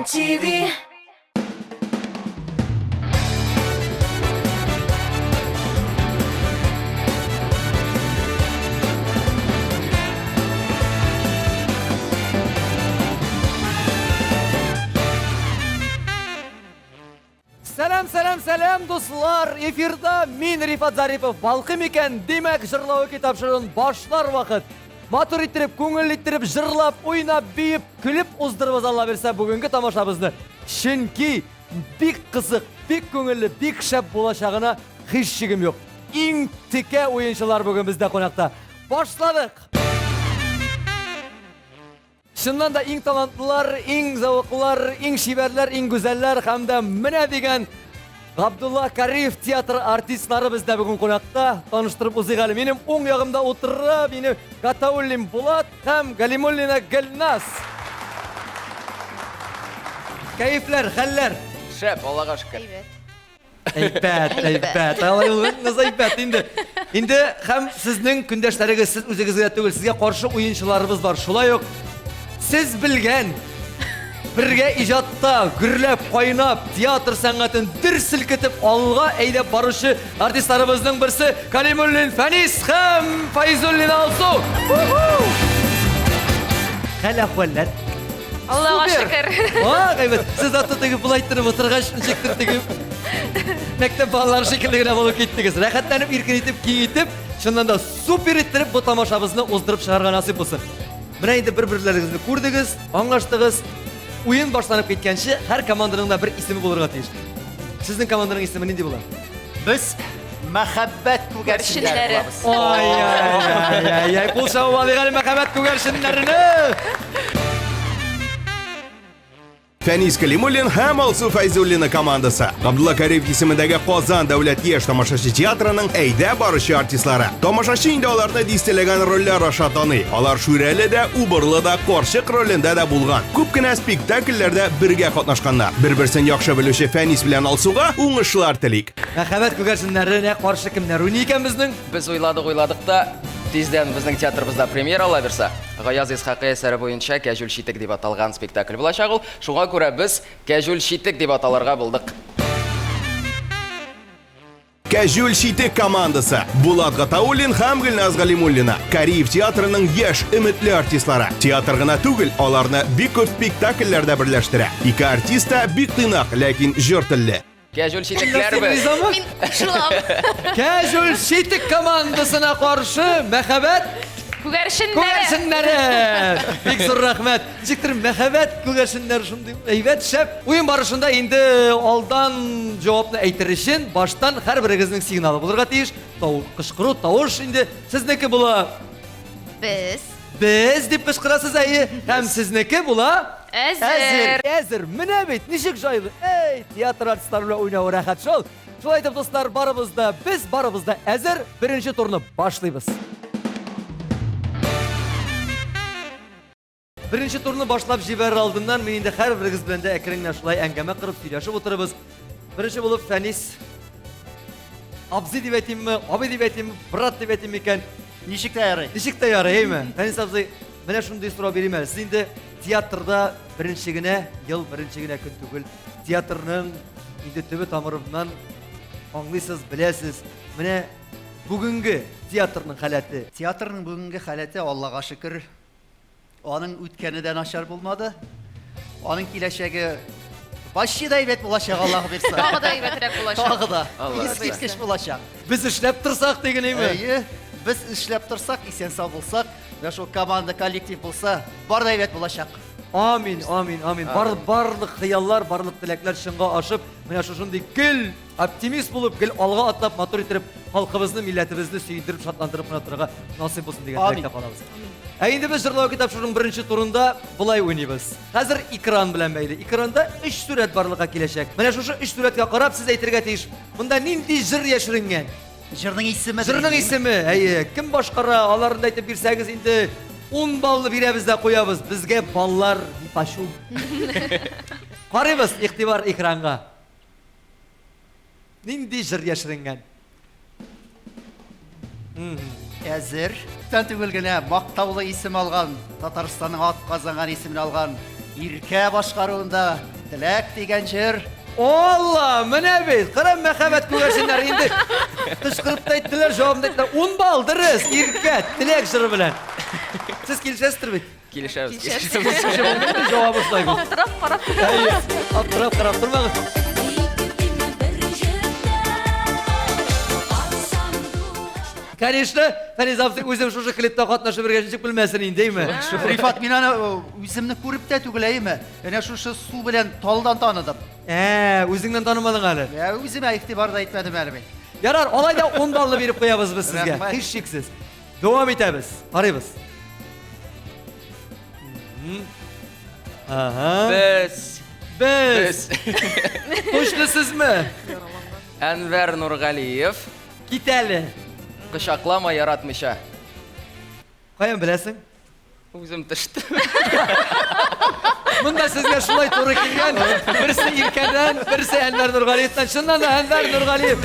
MTV. Сәлем дуслар, эфирда мин Рифат Зарипов, балқым екен, демек жырлау китапшырын башлар вақыт. Матур иттеріп, көңіл иттеріп, жырлап, ойнап, бейіп, күліп, уздырып ала берсе бүгінгі тамашабызды. Шынки, бик қызық, бик көңілі, бик шәп болашағына хиш шегім yok. Ең тіке ойыншылар бүгін бізде қонақта. Башладық! Шыннан да ең талантлылар, ең зауықлылар, ең шибәрлер, ең güzәлләр һәм дә менә дигән Абдулла Кариев театр артистлары бездә бүген қонақта. Таныштырып узыйк әле. Минем оң ягымда утырып, минем Гатауллин Булат һәм Галимуллина Гөлназ. Кайфлар, хәлләр? Шәп, Аллага шөкер. Әйбәт. Алай улыңыз әйбәт инде. Инде һәм сезнең көндәшләрегез, сез үзегезгә түгел, сезгә каршы уенчыларыбыз бар. Шулай ук сез белгән бірге ижатта, гүрләп, қайнап, театр сәнгатын дүр сілкітіп, алға әйдеп барушы артистларыбыздың бірсі Калимуллин Фәнис һәм Файзуллин Алсу. Хәл әхвәлләр? Аллага шөкер. Қайбет, сіз атты тегіп бұлайттырып отырғаш, шектір тегіп, мәктеп балалары шекілді генә болып кеттігіз. Рәхәттәніп, иркенетіп, кеңейтіп, шыннан да супер иттеріп, бұл тамашабызны оздырып шығарға насип болсын. Мына енді бір-бірлеріңізді көрдіңіз, аңлаштыңыз. Уен башланып кеткенше, һәр команданың да бір исеме булырга тиеш. Сезнең команданың исеме нинди була? Без мәхәббәт күгәрченнәре булабыз. Ай, кул шау алыйк әле мәхәббәт күгәрченнәренә. Фәнис Калимуллин һәм Алсу Файзуллина командасы. Абдулла Кариев исемендәге Казан дәүләт яшь тамашачы театрының әйдә баручы артистлары. Тамашачы инде аларны дистәләгән рольләр аша таный. Алар шүрәле дә, убырлы да, карчык ролендә дә булган. Күп кенә спектакльләрдә бергә катнашканнар. Бер-берсен яхшы белүче Фәнис белән Алсуга уңышлар телик. Мәхәббәт күгәрченнәренә каршы кемнәр уйный икән безнең? Без уйладык да, тиздән безнең театрыбызда премьера ала бирсә, Гаяз Исхакый әсәре буенча Кәҗүл читек дип аталган спектакль булачак ул. Шуңа күрә без Кәҗүл читек дип аталырга булдык. Кәҗүл читек командасы. Булат Гатауллин һәм Гөлназ Галимуллина. Кариев театрының яшь өметле артистлары. Театр гына түгел, аларны бик күп спектакльләрдә берләштерә. Ике артиста бик тыйнак, ләкин җыр телле. Кәҗүл читекләр без. Мин шулам. Кәҗүл читек командасына каршы мәхәббәт күгәрченнәре. Бик зур рәхмәт. Җиктер мәхәббәт күгәрченнәр шундый әйбәт шәп. Уен барышында инде алдан җавапны әйтер өчен баштан һәрберегезнең сигналы булырга тиеш. Кычкыру, тавыш инде сезнеке була. Без дип кычкырасыз әйе, һәм сезнеке була. Әзер. Менә бит, ничек җайлы. Эй, театр артистлары белән уйнау рәхәт шул. Шулай итеп, дуслар, без барыбызда әзер. Беренче турны башлыйбыз. Беренче турны башлап җибәрер алдыннан мин инде һәрберегез белән дә әкренләп шулай әңгәмә кырып сөйләшеп утырабыз. Беренче булып Фәнис абзый дип әйтимме, абый дип әйтимме, брат дип әйтимме икән? Ничек тә ярый? Ничек тә ярый, әйме? Фәнис абзый, менә шундый сорау бирим әле. Сез инде театрда беренче генә көн түгел. Театрның инде төбе тамырыннан аңлыйсыз, беләсез. Менә бүгенге театрның халәте. Театрның бүгенге халәте Аллага шөкер. Аның үткәне дә начар булмады. Аның киләчәге башчы да әйбәт булачак, Аллаһ бирсә. Тагы да әйбәтрәк булачак. Тагы да. Аллаһ Искиткеч булачак. Біз эшләп торсак деген әйме? Әйе, без эшләп торсак, исән сау булсак, вә шул команда, коллектив булса, бар да әйбәт булачак. Амин. Барлык хыяллар, барлык теләкләр чынга ашып, менә шушындый гел оптимист булып, гел алга атлап, матур итеп, халкыбызны, милләтебезне сөйдереп, шатландырып кына торырга насыйп булсын дигән теләктә калабыз. Инде без җырлау китапшыруның беренче турында булай уйныйбыз. Хәзер экран белән бәйле. Экранда 3 сурәт барлыкка киләчәк. Менә шушы 3 сурәткә карап сез әйтергә тиеш. Монда нинди җыр яшеренгән? Җырның исеме. Җырның исеме, әйе, кем башкара? Аларны әйтеп бирсәгез инде 10 баллы бирәбез дә куябыз. Безгә баллар пашу. Карыйбыз игътибар экранга. Нинди җыр яшеренгән? Әзер. Тән түгел генә мактаулы исем алган, Татарстанның ат казанган исемен алган Ирке башкаруында Теләк дигән җыр. Allah, менә бит. Кара мәхәббәт күгәрсеннәр инде. Кычкырып та әйттеләр, җавабын да әйттеләр. 10 балл дөрес, Иркә, Теләк җыры белән. Сез килешәсездер бит? Килешәбез. Җавабы шулай бит. Аптырап карап. Аптырап карап тормагыз. Конечно, Фәниз абзый үзем шушы клипта катнашып бергәнчек белмәсен индеме? Рифат, мин аны үземне күреп тә түгел әйме. Әнә шушы су белән талдан таныдым. Үзеңнән танымадың әле. Я үземә игътибарда әйтмәдем әле мин. Ярар, алай да 10 баллы биреп куябыз без сезгә. Рәхмәт. Һич шиксез. Дәвам итәбез. Карыйбыз. Ага. Без. Точнысызмы? Әнвәр Нургалиев. Кит әле. Кочаклама яратмыйча. Каян беләсең? Үзем төштем. Монда сезгә шулай туры килгән. Берсе Иркәдән, берсе Әнвәр Нургалиевтан. Чыннан да Әнвәр Нургалиев.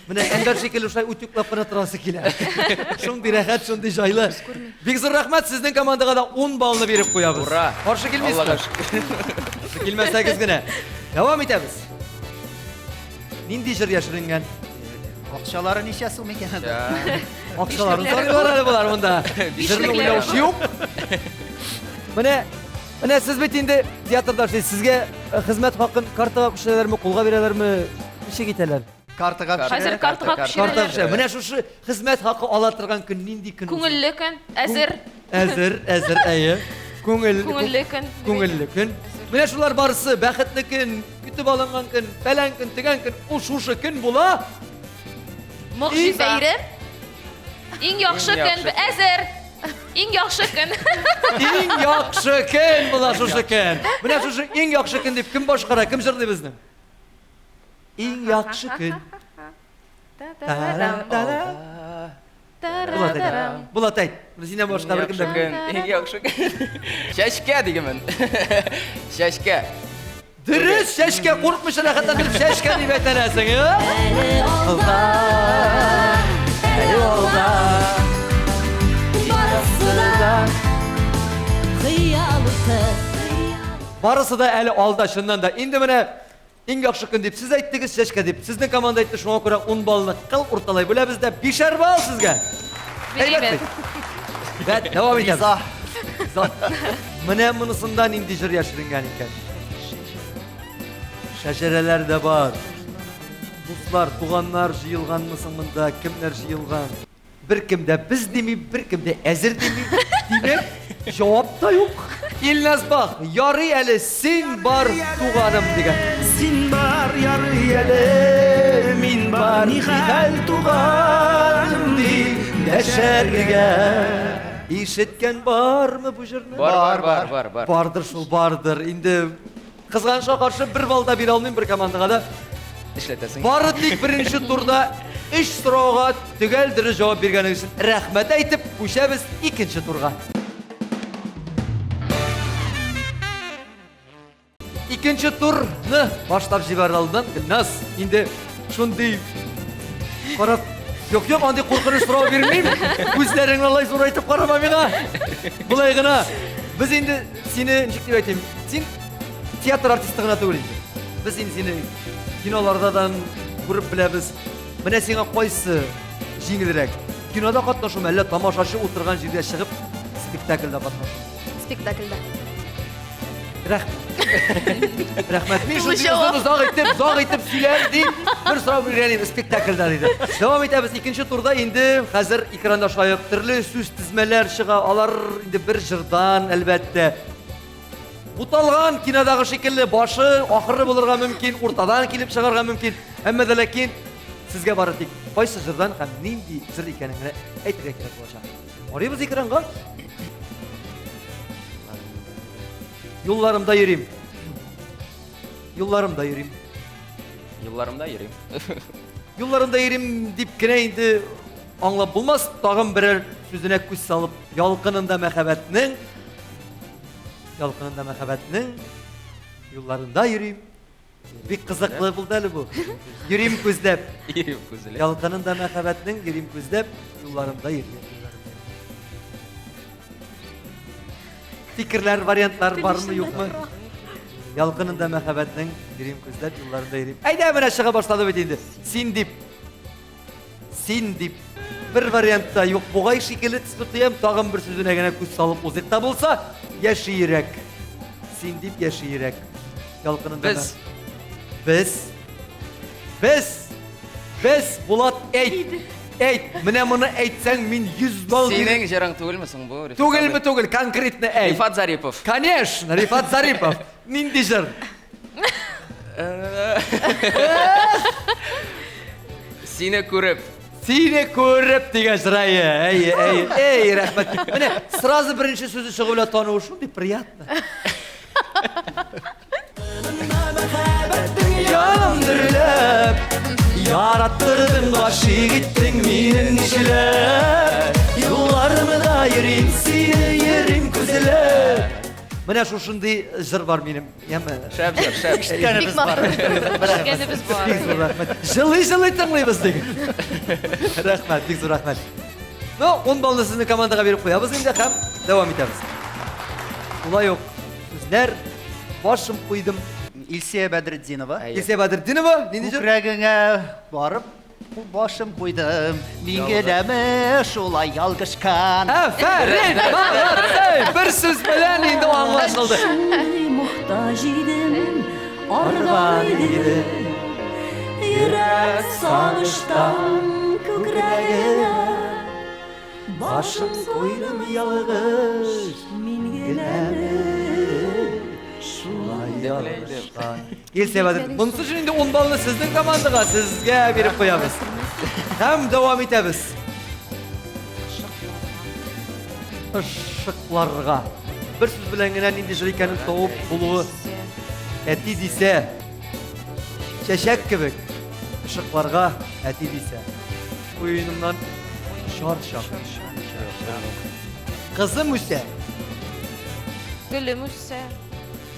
Менә Әнвәр шикелле шулай утюклап кына торасы килә. Шундый рәхәт, шундый җайлы. Бик зур рәхмәт, сезнең командага да 10 баллны биреп куябыз. Ура! Каршы килмисезме? Аллага шөкер. Килмәсәгез генә. Дәвам итәбез. Нинди җыр яшеренгән? Акчалары ничә сум икән? Акчаларын сарыйлар әле булар монда. Җырны уйлаучы юк. Менә сез бит инде театрда эшләйсез. Сезгә хезмәт хакын картага күчерәләрме, кулга бирәләрме? Ничек итәләр? Картага Хәзер картага Карта күчерәләр. күчерә. Менә шушы хезмәт хакы ала торган көн нинди көн? Күңелле көн, әзер. Әзер, әйе. Күңелле көн. Күңелле көн. Менә шулар барысы бәхетле көн, көтеп алынган көн, фәлән көн, тегән көн, ул шушы көн була. Мөхҗиз И- бәйрәм. Иң яхшы көн, әзер. Иң яхшы көн. Иң яхшы көн була шушы көн. Менә шушы иң яхшы көн дип кем башкара, кем җырлый безне? Иң яхшы көн. Булат әйт. Синнән башка бер кем дә көн. Иң яхшы көн. Чәчкә дигәнмен. Чәчкә. Дөрес, шәшкә курыкмыйча рәхәтләнеп шәшкә дип әйтәсең, Барысы да әле алда чыннан да. Инде менә иң яхшы көн дип сез әйттегез, шәшкә дип. Сезнең команда әйтте, шуңа күрә 10 баллны кыл урталай бүләбез дә 5 балл сезгә. Бирәбез. Бәт, дәвам итәбез. Иза. Менә монысында нинди җыр яшеренгән икән? Шәҗәрәләр дә бар. Дуслар, туганнар җыелганмысың монда? Кемнәр җыелган? Бер кем дә без дими, бер кем дә әзер дими. Димәк, җавап та юк. Илназ бак, ярый әле син бар туганым дигән. Син бар ярый әле, мин бар нихәл туганым ди. Дәшәргә. Ишеткән бармы бу җырны? Бар. Бардыр шул, бардыр. Инде кызганычка каршы бер балл да бирә алмыйм бер командага да. Эшләтәсең. Бары тик беренче турда 3 сорауга төгәл дөрес җавап биргәнегез өчен рәхмәт әйтеп күчәбез икенче турга. Икенче турны башлап җибәр алдан Гөлназ. Инде шундый карап Юк, андый куркыныч сорау бирмим. Күзләреңне алай зурайтып карама миңа. Булай гына. Без инде сине ничек дип әйтим? Син театр артисты гына түгел инде. Без инде сине кинолардан күреп беләбез. Менә сиңа кайсы җиңелрәк? Кинода катнашумы, әллә тамашачы утырган җирдә чыгып спектакльдә катнашумы? Спектакльдә. Рәхмәт. Мин шундый озак итеп сөйләр дип бер сорау биргәнем спектакльдә диде. Дәвам итәбез икенче турда инде хәзер экранда шаяк төрле сүз тизмәләр чыга. Алар инде бер җырдан әлбәттә буталган кинодагы шикелле башы ахыры булырга мөмкин, уртадан килеп чыгарга мөмкин. Әмма дә ләкин сезгә бары тик кайсы җырдан һәм нинди җыр икәнен әйтергә кирәк булачак. Карыйбыз экранга. Yollarımda yürüyeyim. Yollarımda yürüyeyim. Yıllarımda yürüyüm. Yollarımda yürüyeyim deyip gene indi anlap bulmaz. Tağım birer sözüne kuş salıp yalqınında məxəbətinin yollarında yürüyeyim. Бик кызыклы булды әле бу. Йөрим күздәп. Күзеле. Ялкынын да мәхәббәтнең йөрим күздәп, юлларында йөрим. Фикерләр, вариантлар бармы, юкмы? Ялкынын да мәхәббәтнең йөрим күздәп, юлларында йөрим. Әйдә, менә чыга башлады бит инде. Син дип. Бер вариантта юк, бугай шикелле тутыям, тагын бер сүзенә генә күз салып узыкта булса, яширәк. Син дип яширәк. Ялкынында Без, Булат, әйт, менә моны әйтсәң мин 100 бал Синең җырың түгелме соң бу? Түгел, конкретно әйт. Рифат Зарипов. Конечно, Рифат Зарипов. Нинди җыр? Сине күреп. Сине күреп дигән җыры. Эй, рәхмәт. Менә сразу беренче сүзе чыгып белән тануы шундый приятно. Yanım dürülüp Yarattırdın aşık ettin minin nişilep Yollarımı da yerim seni yerim küzülep Менә шушындый җыр бар минем. Шәп. Ишеткәнебез бар. Ишеткәнебез бар. Бик зур рәхмәт. Җылый тыңлыйбыз диген. Рәхмәт, бик зур рәхмәт. Ну, 10 балны сезнең командага биреп куябыз инде һәм дәвам итәбез. Улай ук сүзләр башым куйдым. Илсия Бәдретдинова. Илсия Бәдретдинова, нинди җыр? Күкрәгеңә барып, башым куйдым. Мин генәме шулай ялгышкан. Афәрин! Молодцы! Бер сүз белән инде аңлашылды. Muhtaç idim, Арган иде, yürek sağıştan күкрәгеңә башым куйдым ялгыш. min gelelim. Илсия Бәдретдинова. Монысы өчен инде 10 балны сезнең командага сезгә биреп куябыз. Һәм дәвам итәбез. Ышыкларга. Бер сүз белән генә нинди җыр икәнен тавып булуы әти дисә, чәчәк кебек. Ышыкларга әти дисә. Уенымнан шар. Кызым үсә. Гөлем үссә.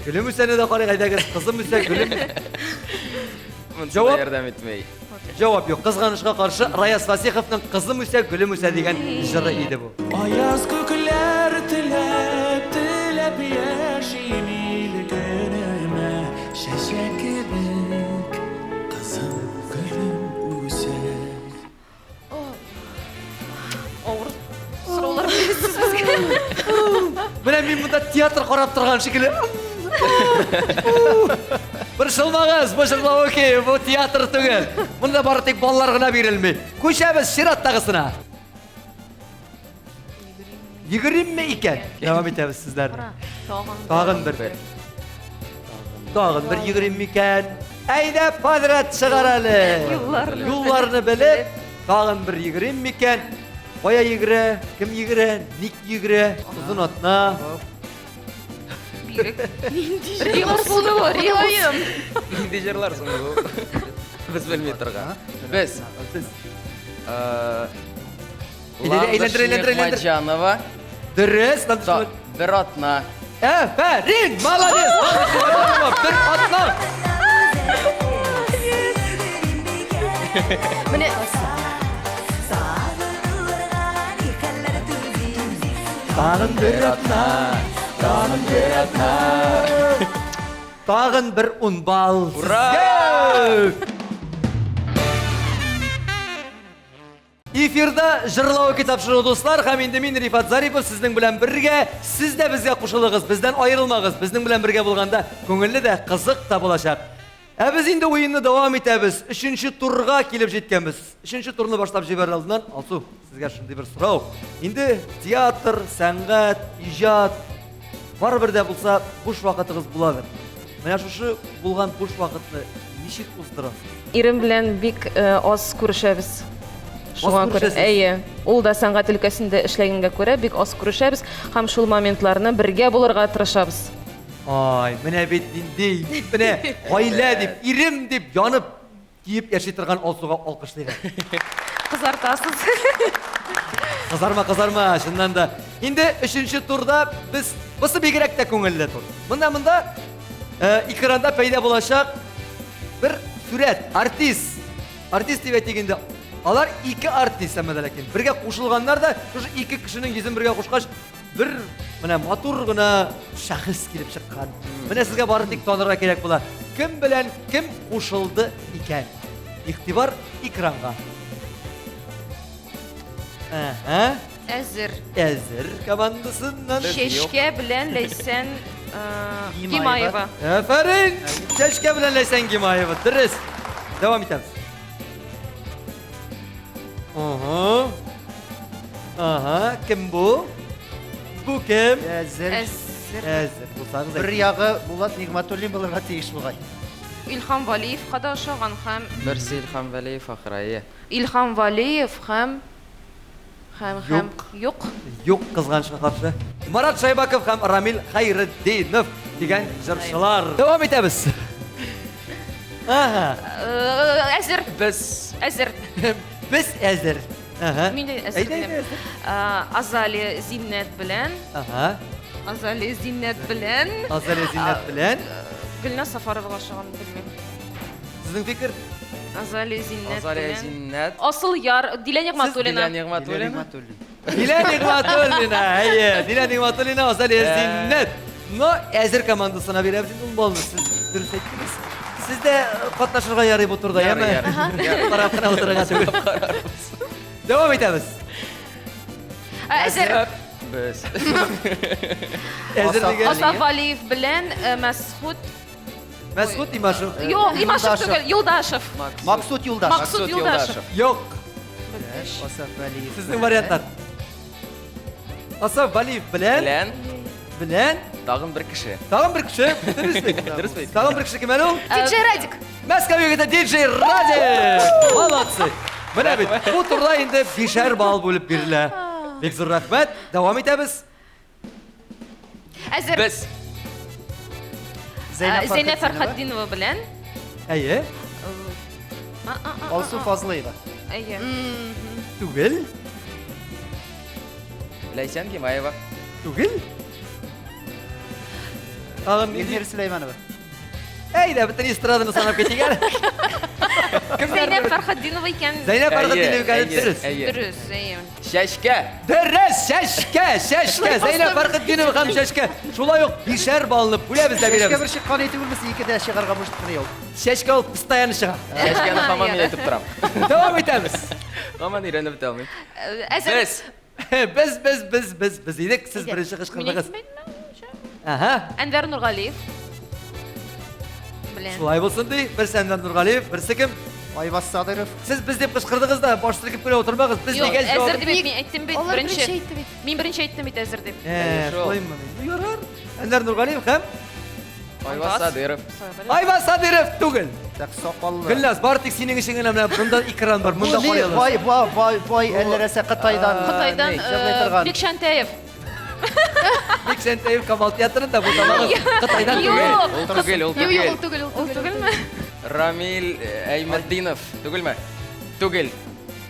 Гөлем үсәне дә карый әйдәгез. Кызым үсә, гөлем. Җавап ярдәм итмәй. Җавап юк. Кызганычка каршы Раяз Фасиховның кызым үсә, гөлем үсә дигән җыры иде бу. Ayaz kökler tilep yaşayım günüme Şeşek kebek kızım gülüm üsek Авыр сораулар бирәсез безгә. Менә мин монда театр карап торган шикелле. Бер шылмагыз, бу җырлау окей, бу театр түгел. Монда бары тик балалар гына бирелми. Күчәбез чираттагысына. 20 икән. Дәвам итәбез сезләр. Тагын бер 20 икән. Әйдә подряд чыгар әле. Юлларны белеп, тагын бер 20 икән. Кая йөгерә, кем йөгерә, ник йөгерә, узын атна. Риос булды бу, Риоем. Нинди җырлар соң бу? Без белми торган. Без. Әйләндер. Маҗанова. Дөрес, Бер атна. Афәрин, молодец. Бер атна. Менә Тагын бер атна. Тагын бер 10 бал. Ура! Эфирда җырлау китапшыру дуслар, һәм инде мин Рифат Зарипов сезнең белән бергә, сез дә безгә кушылыгыз, бездән аерылмагыз. Безнең белән бергә булганда күңелле дә, кызык та булачак. Ә без инде уенны дәвам итәбез. 3нче турга килеп җиткәнбез. 3нче турны башлап җибәр алдыннан, Алсу, сезгә шундый бер сорау. Инде театр, сәнгать, иҗат барыбер дә булса буш вакытыгыз буладыр. Менә шушы булган буш вакытны ничек уздырасыз? Ирем белән бик аз күрешәбез. Шуңа күрә, күрешәсез? әйе, ул да сәнгать өлкәсендә эшләгәнгә күрә бик аз күрешәбез һәм шул моментларны бергә булырга тырышабыз. Ай, менә бит нинди, менә гаилә дип, ирем дип янып киеп яши торган Алсуга алкышлыйм. кызартасыз. Кызарма, шуннан да. Инде 3нче турда без бусы бигрәк тә күңелле тур. Монда экранда пәйда булачак bir surat, artist. Artist дип әйтгәндә, алар ике артист әмәдә ләкин. Бергә кушылганнар да, шушы ике кешенең йөзен бергә кушкач, бер менә матур гына шәхес килеп чыккан. Менә сезгә бары тик танырга кирәк була. Кем белән кем кушылды икән? Игътибар экранга. Ага. Әзер. Әзер командасыннан. Шешке белән Ләйсән Гимаева. Афәрин! Чәшкә белән Ләйсән Гимаева. Дөрес. Дәвам итәбез. Ага, кем бу? Бу кем? Әзер. Әзер. Әзер. Булсагыз Бер ягы Булат Нигъмәтуллин булырга тиеш бугай. Илһам Валиев када ошаган һәм Берсе Илһам Вәлиев ахырайы. Илһам Валиев һәм юк. Юк кызганычка каршы. Марат Шайбаков һәм Рамил Хайретдинов дигән җырчылар. Дәвам итәбез. Ага. Әзер. Без Әзер. Без әзер. Ага. Мин дә Әйдә, әзер. әйдә. Азали Зиннәт белән. Ага. Азали Зиннәт белән. Азалия Зиннәт белән. Гөлназ Сафарова ошаган белмим. Сезнең фикер? Азали Зиннәт Азалия белән. Зиннәт. Асыл яр Дилә Нигъмәтуллина. Дилә Нигъмәтуллина. Дилә Нигъмәтуллина. Әйе, Дилә Нигъмәтуллина, Азалия Зиннәт. Но әзер командасына бирәбез инде ул балны. Сез дөрес әйттегез. Siz de katlaşırga yarı bu turda, Yarı, yeme? yarı. Tarafına oturga tügül. Devam edemiz. Әзер. Без Ezir Asaf- digen. Asaf Aliyev белән Мәсхүд. Mesut İmaşov. Yok, Имашев Юлдашев. түгел, Юлдашев. Максут Юлдаш. Максут Юлдашев. Yok. Асаф Вәлиев. Sizin varyantar. Asaf Valiyev bilen. Bilen. тагын бер кеше. Tağın bir kişi. Dürüst mü? Дөрес бит. Tağın bir kişi kim ol? DJ Радик. Moskova yigiti DJ Radik. Молодцы. Менә бит. Bu turda indi 5 bal bo'lib beriladi. Bek zo'r rahmat. Davom etamiz. Әзер. Без Зейнәп Фәрхәтдинова белән. Әйе. Алсу Фазлыева. Әйе. Түгел. Ләйсән Гимаева. Түгел. Tağın Эльмира Сулейманова. Әйдә, бөтен эстраданы санап кетик әле. Зейнәп Фәрхәтдинова икән. Зәйнәп Фәрхәтдинова икән, дөрес. Дөрес, әйе. Шәшкә. Дөрес, шәшкә. Зәйнәп Фәрхәтдинова һәм шәшкә. Шулай ук 5 балны бүләбез дә Эшкә бирәбез. бер чыккан әйтеп булмаса, икедә чыгарга бушлыкны юк. Шәшкә ул постоянно чыга. Шәшкәне һаман мин әйтеп торам. Давам итәбез. Һаман иренеп тәмин. Әзер. Biz идек, siz беренче кычкырдыгыз. Аха. Әнвәр Нургалиев. Белән. Шулай булсын ди. Бер Сәнвәр Нургалиев, берсе кем? Айваз Садыров. Сез без дип кычкырдыгыз да, баш тиркеп кенә утырмагыз. Biz Юк, дигән әзер җавап. дип мин әйттем бит беренче. Мин беренче әйттем бит әзер дип. Шулаймы? Ярар. Әнвәр Нургалиев һәм Айваз Садыров. Айваз Садыров түгел. Так сакаллы. Гөлназ, бар тик синең ишең генә менә монда экран бар. Монда куялар. Бай, әлләрәсә Кытайдан. Кытайдан җырлый торган. Бекшәнтәев. Бик Сәнтәев Камал театрында бу тамагы Кытайдан түгел. Юк. Ул түгел, ул түгел. Ул түгелме? Рамил Әймәтдинов. Түгелме? Түгел.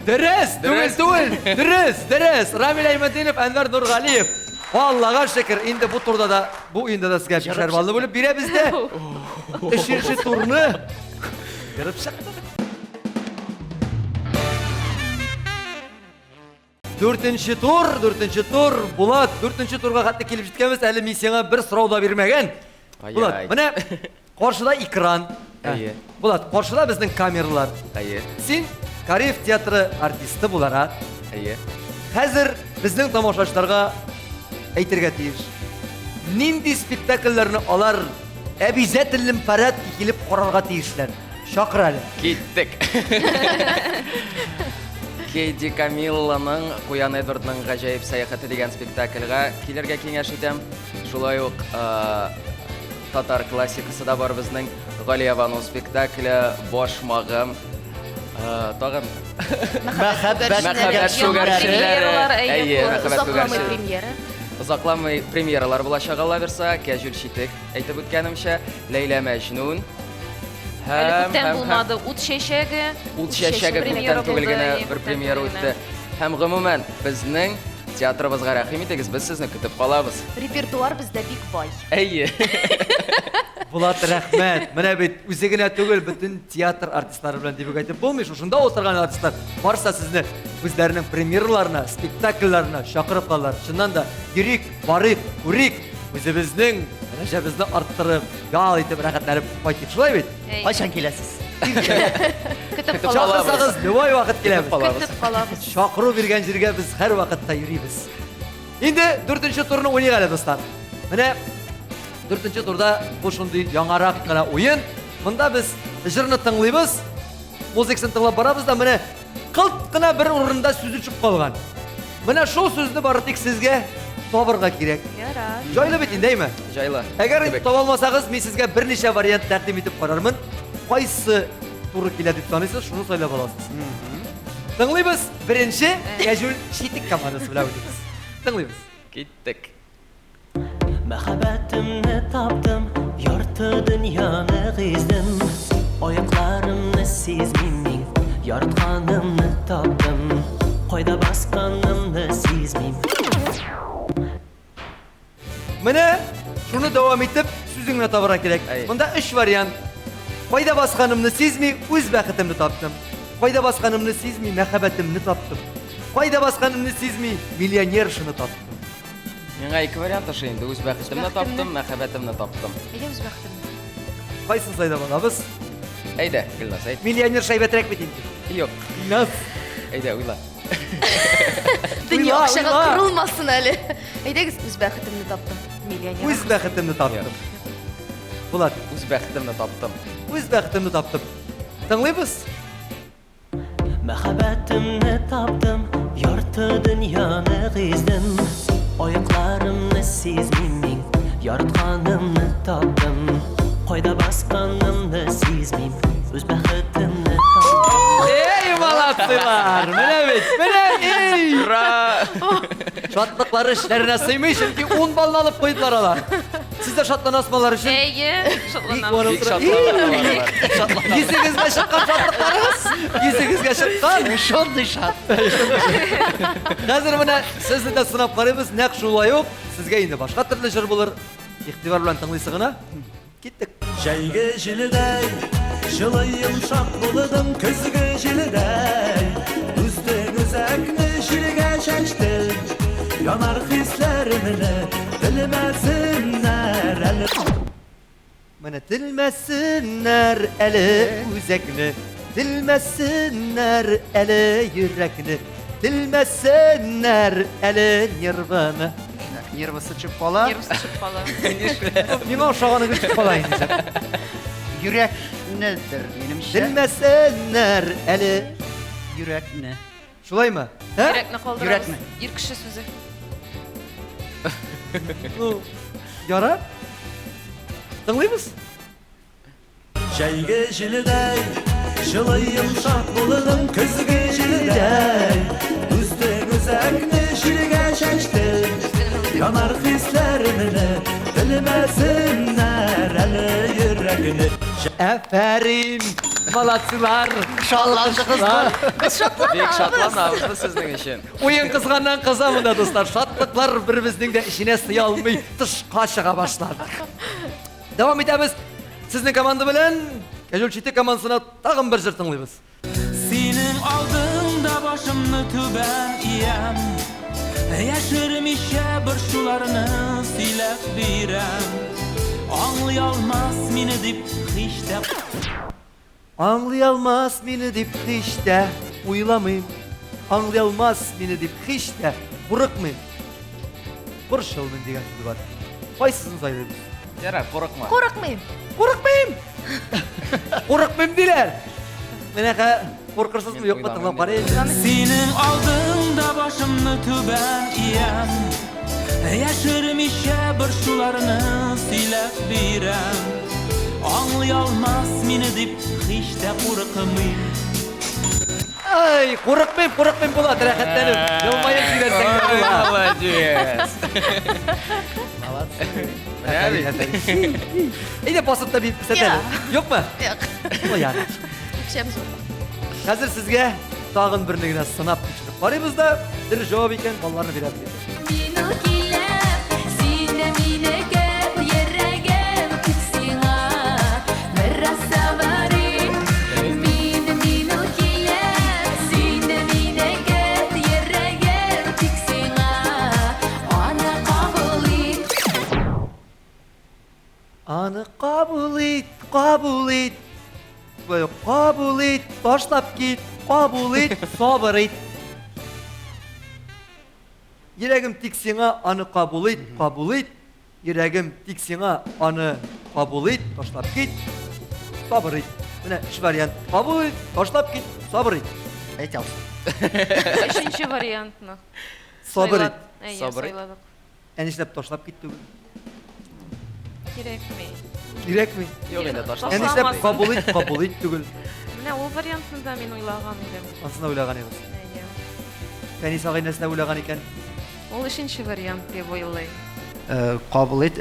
Дөрес, дөрес. Рамил Әймәтдинов, Әнвәр Нургалиев. Аллага шөкер, инде бу турда да, бу уенда да сезгә бишәр баллы булып бирәбез дә. Өченче турны ярып чыктык. Dördüncü tur. Bulat, dördüncü turga хәтта килеп җиткәнбез, әле мин сиңа бер сорау да бирмәгән. Bulat, менә каршыда экран. Әйе. Bulat, каршыда безнең камералар. Әйе. Син Кариев театры артисты буларак, Әйе. хәзер безнең тамашачыларга әйтергә тиеш. Нинди спектакльләрне алар обязательно парад килеп карарга тиешләр. Шакыр әле. Киттек. Кейди Камилланың Куян Эдвардның гаҗәеп сәяхәте дигән спектакльгә килергә киңәш итәм. Шулай ук татар классикасы да бар безнең Галияваның спектакле Башмагым. Тагын Мәхәббәт шүгәрчеләре. Әйе, мәхәббәт шүгәрчеләре. Озакламый премьералар булачак Лаверса, Кәҗүл читек. Әйтеп үткәнемчә, Ләйлә Мәҗнүн. Әле күптән булмады. Ут чәчәге. Ут чәчәге күптән түгел генә бер премьера үтте. Һәм гомумән безнең Театрыбызга рәхим итегез, без сезне көтеп калабыз. Репертуар бездә бик бай. Әйе. Булат, рәхмәт. Менә бит үзе генә түгел, бөтен театр артистлары белән дип әйтеп булмый. Шунда отырган артистлар барса сезне үзләренең премьераларына, спектакльләренә чакырып калалар. Чыннан да йөрик, барыйк, күрик, үзебезнең дәрәҗәбезне арттырып, ял итеп рәхәтләнеп кайтып. Шулай бит? Кайчан киләсез? Көтеп калабыз. Чакырсагыз, любой вакыт киләбез. Көтеп калабыз. Чакыру биргән җиргә без һәр вакытта йөрибез. Инде 4нче турны уйныйк әле, достар. Менә 4нче турда бу шундый яңарак кына уен. Монда без җырны тыңлыйбыз, музыкасын тыңлап барабыз да менә кылт кына бер урында сүз чыгып калган. Менә шул сүзне бары тик сезгә табырга кирәк. Ярар. Җайлы бит индеме? Җайлы. Әгәр таба алмасагыз, мин сезгә берничә вариант тәкъдим итеп карармын. Кайсы туры килә дип саныйсыз, шуны сайлап аласыз. Тыңлыйбыз. Беренче Кәҗүл Читек командасы белән уйныйбыз. Тыңлыйбыз. Киттек. Мәхәббәтемне таптым, ярты дөньяны гиздем. Аякларымны сизмим мин, яратканымны таптым. Кайда басканымны сизмим. Менә шуны дәвам итеп сүзеңне табырга кирәк. Әй. Монда 3 вариант. Кайда басканымны сизми, үз бәхетемне таптым. Кайда басканымны сизми, мәхәббәтемне таптым. Кайда басканымны сизми, миллионершыны таптым. Миңа ике вариант аша инде. Үз бәхетемне таптым, мәхәббәтемне таптым. Әйдә үз бәхтем. Кайсын сайлап алабыз? Әйдә, Гөлназ, әйт. Миллионер шәйбәтрәк бит инде. Юк. Нас. Әйдә, уйла. Дөнья Уйла, акчага уйла. кырылмасын әле. Әйдәгез үз бәхетемне таптым. Миллионер. Үз бәхетемне таптым. Булат, Үз бәхетемне таптым. үз бәхетемне таптым. Тыңлыйбыз? Мәхәббәтемне таптым, ярты дөньяны гиздем. Аякларымны сизмим мин, яратканымны таптым. Кайда басканымны сизмим, үз бәхетемне таптым. Эй, молодцылар! Менә бит, менә эй! Ура! Шатлыклары эшләренә сыймый, чөнки 10 балны алып куйдылар алар. Сез дә шатланасызлар өчен. Әйе, шатланам. Бик шатланам. Йөзегезгә чыккан шатлыкларыгыз, йөзегезгә чыккан. Шундый шат. Хәзер менә сезне дә сынап карыйбыз, нәкъ шулай ук сезгә инде башка төрле җыр булыр. Игътибар белән тыңлыйсыз гына. Киттек. Жәйге жиледәй, жылы йомшак булдым көзге жиледәй. Үздең үзәкне җиргә чәчтем, янар хисләремне белмәсеннәр әле. Менә телмәсеннәр әле үзәкне, телмәсеннәр әле йөрәкне, телмәсеннәр әле нирваны. Нервысы чыгып кала. Нервысы чыгып кала. Миңа ошаганы күтеп кала инде. Йөрәкнедер минемчә. Телмәсеннәр әле. Йөрәкне. Шулаймы? Хә? Йөрәкне калдырабыз. Йөрәкне. Ир кеше сүзе. Ну, яра. Тыңлыйбыз? Жәйге жиледәй, жылы йомшак булдым көзге жиледәй. Үздең үзәкне җиргә чәчтем, янар хисләремне белмәсеннәр әле йөрәкне. Әфәрин, молодцылар. Шатландыгызмы? Без Бик шатланабыз. шатланабыз без сезнең өчен. Уен кызганнан кыза монда, достар. Шатлыклар беребезнең дә иченә сыя алмый, тышка чыга башлады. Дәвам итәбез. Сезнең команда белән Кәҗүл Читек командасына тагын бер җыр тыңлыйбыз. Синең алдыңда башымны түбән иям. Яшермичә борчуларны сөйләп бирәм. Аңлый алмас мине дип һич тә. Аңлый алмас мине дип һич тә уйламыйм. Аңлый алмас мине дип һич тә курыкмыйм. Борчылмыйм дигән сүз бар. Кайсысын сайлыйбыз? Ярар, курыкма. Курыкмыйм. Курыкмыйм. Курыкмыйм диләр. Менә куркырсызмы юкмы тыңлап карыйм. Синең алдыңда башымны түбән иям. Яшермичә борчуларны сөйләп бирәм. Аңлый алмас мине дип һич тә курыкмыйм. Ай, курыкмыйм, курыкмыйм Булат, рәхәтләнеп. Елмаеп җибәрсәң. Молодец. Әйдә басып та бит әле. Юкмы? Юк. Ой, яра. Үкчәм зур. Хәзер сезгә тагын берне генә сынап тикшереп Барыбыз да бер җавап икән балларны бирәбез. Аны кабул ит, кабул ит. Кабул ит, ташлап кит, кабул ит, сабыр ит. Йөрәгем тик сиңа аны кабул ит, кабул ит. Йөрәгем тик сиңа аны кабул ит, ташлап кит, сабыр ит. Менә 3 вариант. Кабул ит, ташлап кит, сабыр ит. Әйт алсын. Өченче вариантны. Сабыр ит. Сабыр ит. Сайладык. Әнишләп ташлап кит түгел. Кирәкми. Кирәкми. Юк инде ташлап. Әни- Әнишләп кабул ит түгел. Менә ул вариантны да мин уйлаган идем. Анысына уйлаган идегез. Әйе. Фәнис агай нәрсә уйлаган икән? Ул өченче вариант дип уйлый. Кабул ит,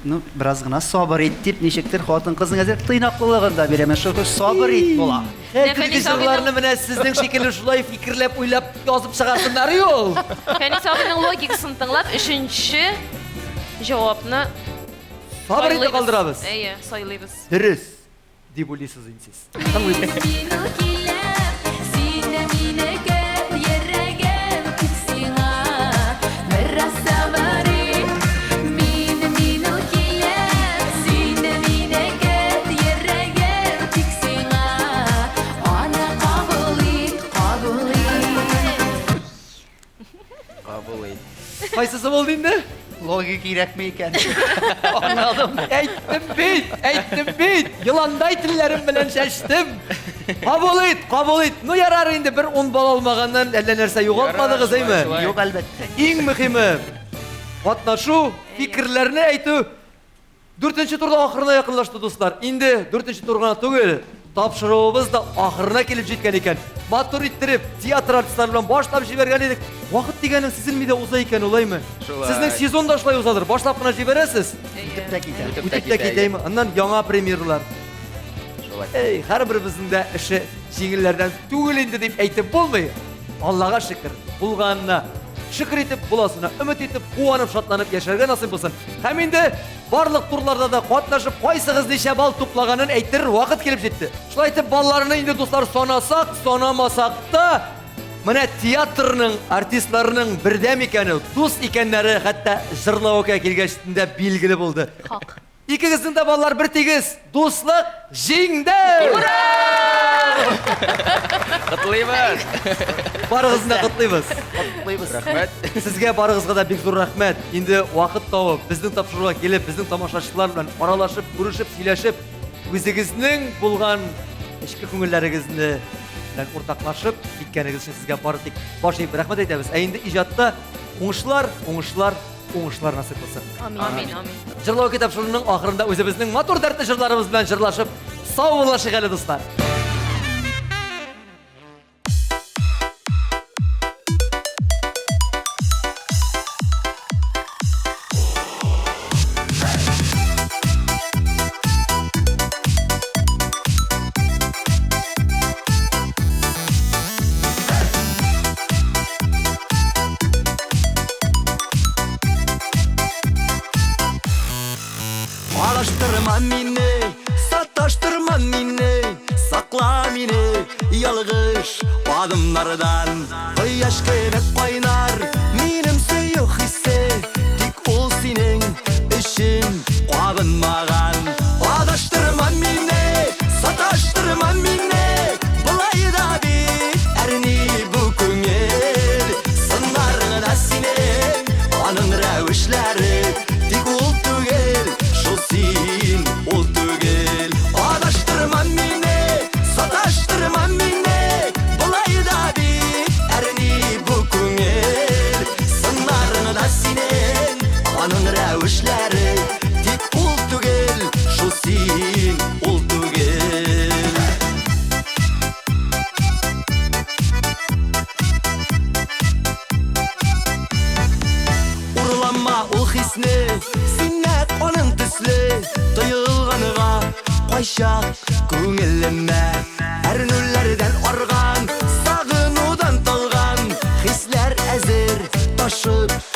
ну, бераз гына сабыр ит дип, ничектер хатын кызның әзер тыйнаклылыгын да бирәм. Шушы сабыр ит була. Фәнис Телевизорларны менә сезнең шикелле шулай фикерләп, уйлап язып чыгарсыннар юл. Фәнис абыйның логикасын тыңлап, өченче җавапны Сабыр итеп калдырабыз. Әйе, сайлыйбыз. Дөрес дип уйлыйсыз инде сез. Тыңлыйбыз. Кабул ит. Кайсысы булды инде? Логика кирәкме икән? Anladım. Әйттем бит. Йыландай телләрем белән шәчтем. Кабул ит. Ну ярар инде бер 10 бал алмаганнан әллә нәрсә югалтмадыгыз, әйме? Шулай. Юк, әлбәттә. Иң мөһиме катнашу, фикерләрне әйтү. 4-нче турда ахырына якынлашты дуслар. Инде 4-нче турга түгел. Тапшыруыбыз да ахырына килеп җиткән икән. Матур иттереп, театр артистлары белән башлап җибәргән идек. Вакыт дигәнең сизелми дә уза икән, улаймы? Шулай. Сезнең сезон да шулай узадыр. Башлап кына җибәрәсез. Үтеп тә китә. Үтеп тә китәйме? Аннан яңа премьерлар. Шулай. Эй, һәрберебезнең дә эше җиңелләрдән түгел инде дип әйтеп булмый. Аллага шөкер. Булганына шөкер итеп, буласына өмет итеп, куанып, шатланып яшәргә насыйп булсын. Һәм инде барлык турларда да катнашып, кайсыгыз ничә бал туплаганын әйтер вакыт килеп җитте. Шулай итеп, балларны инде дуслар санасак, санамасак та менә театрның артистларының бердәм икәне, дус икәннәре хәтта җырлауга килгәчтендә билгеле булды. Хак. Икегезнең дә баллар бер тигез, дуслык җиңде! Котлыйбыз. Барыгызны да котлыйбыз. Рәхмәт. Сезгә барыгызга да бик зур рәхмәт. Инде вакыт табып, безнең тапшыруга килеп, безнең тамашачылар белән аралашып, күрешеп, сөйләшеп, үзегезнең булган эчке күңелләрегезне белән уртаклашып киткәнегез өчен сезгә бары тик баш иеп рәхмәт әйтәбез. Ә инде иҗатта уңышлар насыйп булсын. Амин. Җырлау китапшыруның ахырында үзебезнең матур дәртле җырларыбыз белән җырлашып, саулашыйк әле дуслар. Алаштырма мине, саташтырма мине, сакла мине, ялгыш адымнардан. Кояш кебек кайнар, минем сөю хиссе, тик ул синең өчен кабынмаган. Алаштырма мине, саташтырма мине, булай да бит әрни бу күңел. Сыннарыңда синең, аның рәвешләре, тик ул түгел. Син ул түгел. Адаштырма мине, саташтырма мине, булай да бит әрни бу күңел. Сыннарыңда синең, аның рәвешләре, тик ул түгел, шу син ул түгел. Урланма ул хисне, аның төсле тыйылганга кайчак күңелемә әрнүләрдән арган, сагынудан талган әзер ташып